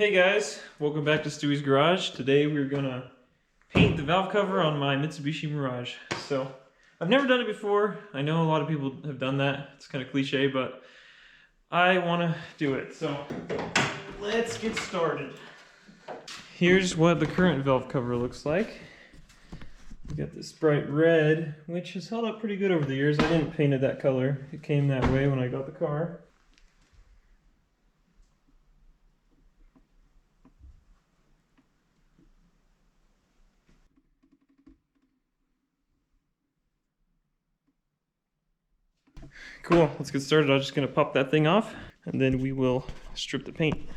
Hey guys, welcome back to Stuie's Garage. Today we're gonna paint the valve cover on my Mitsubishi Mirage. So, I've never done it before. I know a lot of people have done that. It's kind of cliche, but I wanna do it. So, let's get started. Here's what the current valve cover looks like. We got this bright red, which has held up pretty good over the years. I didn't paint it that color. It came that way when I got the car. Cool, let's get started. I'm just gonna pop that thing off and then we will strip the paint.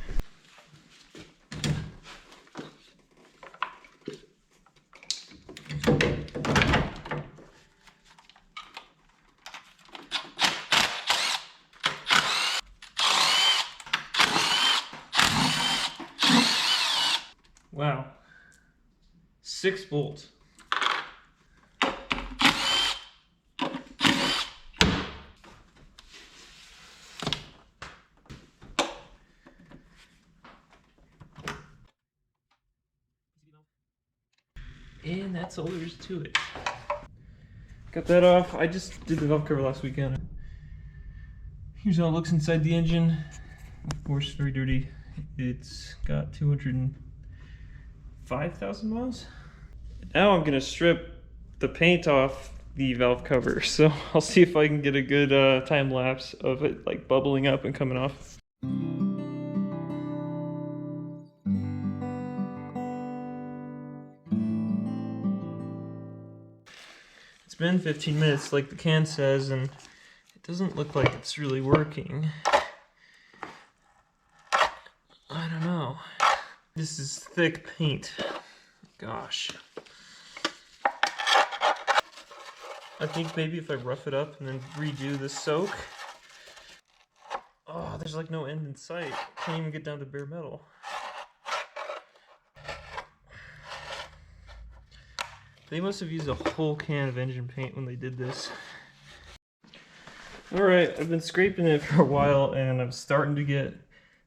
Wow, 6 bolts. And that's all there is to it. Got that off. I just did the valve cover last weekend. Here's how it looks inside the engine. Of course, very dirty. It's got 205,000 miles. Now I'm gonna strip the paint off the valve cover. So I'll see if I can get a good time lapse of it like bubbling up and coming off. It's been 15 minutes like the can says, and it doesn't look like it's really working. I don't know. This is thick paint. Gosh. I think maybe if I rough it up and then redo the soak. Oh, there's like no end in sight. Can't even get down to bare metal. They must have used a whole can of engine paint when they did this. Alright, I've been scraping it for a while and I'm starting to get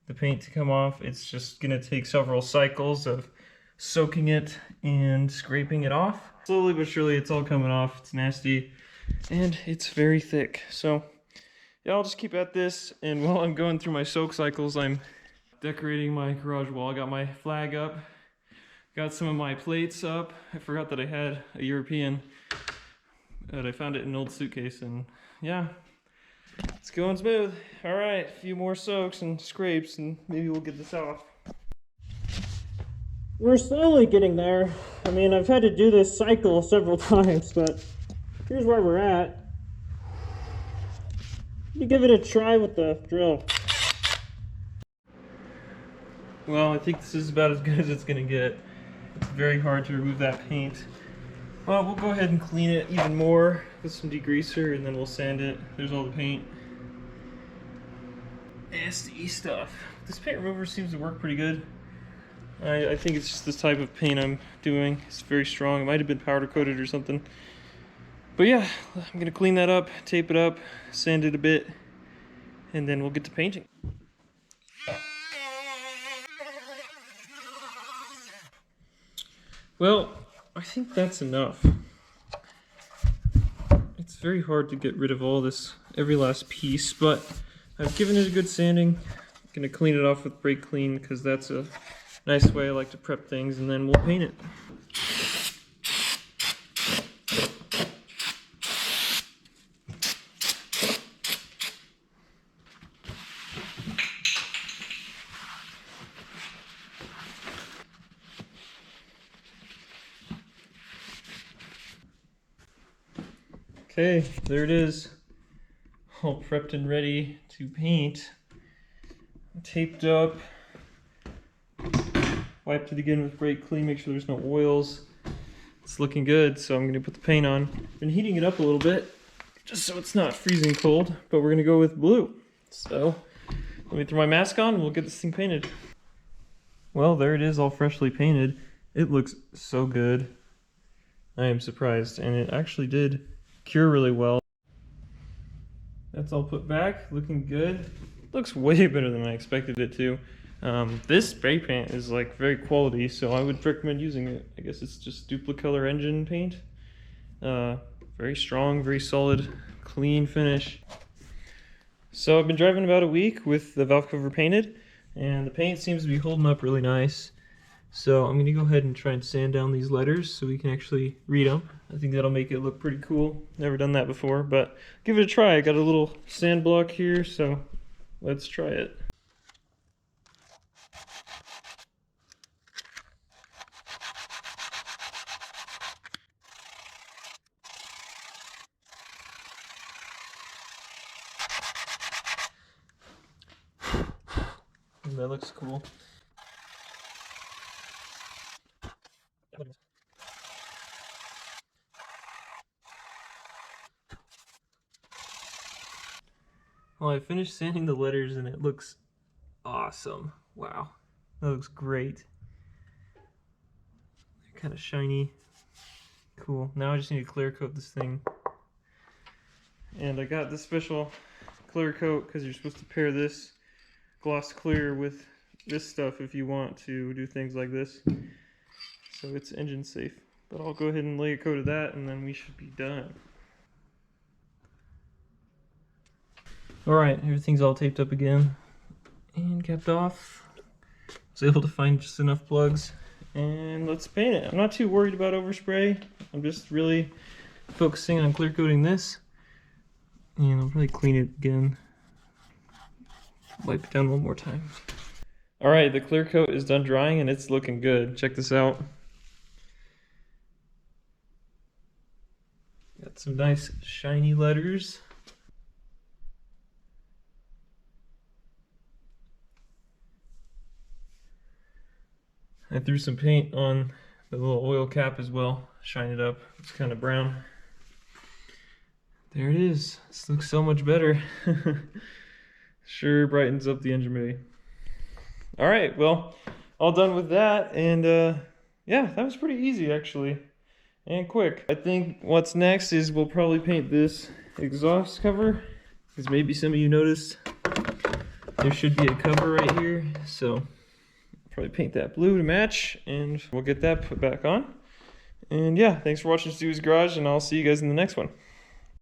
the paint to come off. It's just gonna take several cycles of soaking it and scraping it off. Slowly but surely it's all coming off. It's nasty and it's very thick. So yeah, I'll just keep at this, and while I'm going through my soak cycles, I'm decorating my garage wall. I got my flag up. Got some of my plates up. I forgot that I had a European, but I found it in an old suitcase, and yeah, it's going smooth. All right, a few more soaks and scrapes, and maybe we'll get this off. We're slowly getting there. I mean, I've had to do this cycle several times, but here's where we're at. You give it a try with the drill. Well, I think this is about as good as it's gonna get. It's very hard to remove that paint. Well, we'll go ahead and clean it even more with some degreaser, and then we'll sand it. There's all the paint. Nasty stuff. This paint remover seems to work pretty good. I think it's just this type of paint I'm doing. It's very strong. It might have been powder coated or something. But yeah, I'm gonna clean that up, tape it up, sand it a bit, and then we'll get to painting. Well, I think that's enough. It's very hard to get rid of all this, every last piece, but I've given it a good sanding. I'm gonna clean it off with brake clean because that's a nice way I like to prep things, and then we'll paint it. Okay, there it is, all prepped and ready to paint. Taped up, wiped it again with brake clean, make sure there's no oils. It's looking good, so I'm gonna put the paint on. Been heating it up a little bit, just so it's not freezing cold, but we're gonna go with blue. So, let me throw my mask on and we'll get this thing painted. Well, there it is, all freshly painted. It looks so good. I am surprised, and it actually did cure really well. That's all put back, looking good. Looks way better than I expected it to. This spray paint is like very quality, so I would recommend using it. I guess it's just Duplicolor engine paint. Very strong, very solid, clean finish. So I've been driving about a week with the valve cover painted, and the paint seems to be holding up really nice. So I'm gonna go ahead and try and sand down these letters so we can actually read them. I think that'll make it look pretty cool. Never done that before, but give it a try. I got a little sand block here, so let's try it. That looks cool. Well, I finished sanding the letters and it looks awesome. Wow, that looks great. Kind of shiny. Cool. Now I just need to clear coat this thing. And I got this special clear coat because you're supposed to pair this gloss clear with this stuff if you want to do things like this. So it's engine safe. But I'll go ahead and lay a coat of that and then we should be done. Alright, everything's all taped up again and capped off. Was able to find just enough plugs, and let's paint it. I'm not too worried about overspray. I'm just really focusing on clear coating this, and I'll probably clean it again. Wipe it down one more time. Alright, the clear coat is done drying and it's looking good. Check this out. Got some nice shiny letters. I threw some paint on the little oil cap as well, shine it up. It's kind of brown. There it is. This looks so much better. Sure brightens up the engine bay. All right, well, all done with that, and yeah, that was pretty easy actually, and quick. I think what's next is we'll probably paint this exhaust cover, because maybe some of you noticed there should be a cover right here, so probably paint that blue to match, and we'll get that put back on. And yeah, thanks for watching Stuie's Garage, and I'll see you guys in the next one.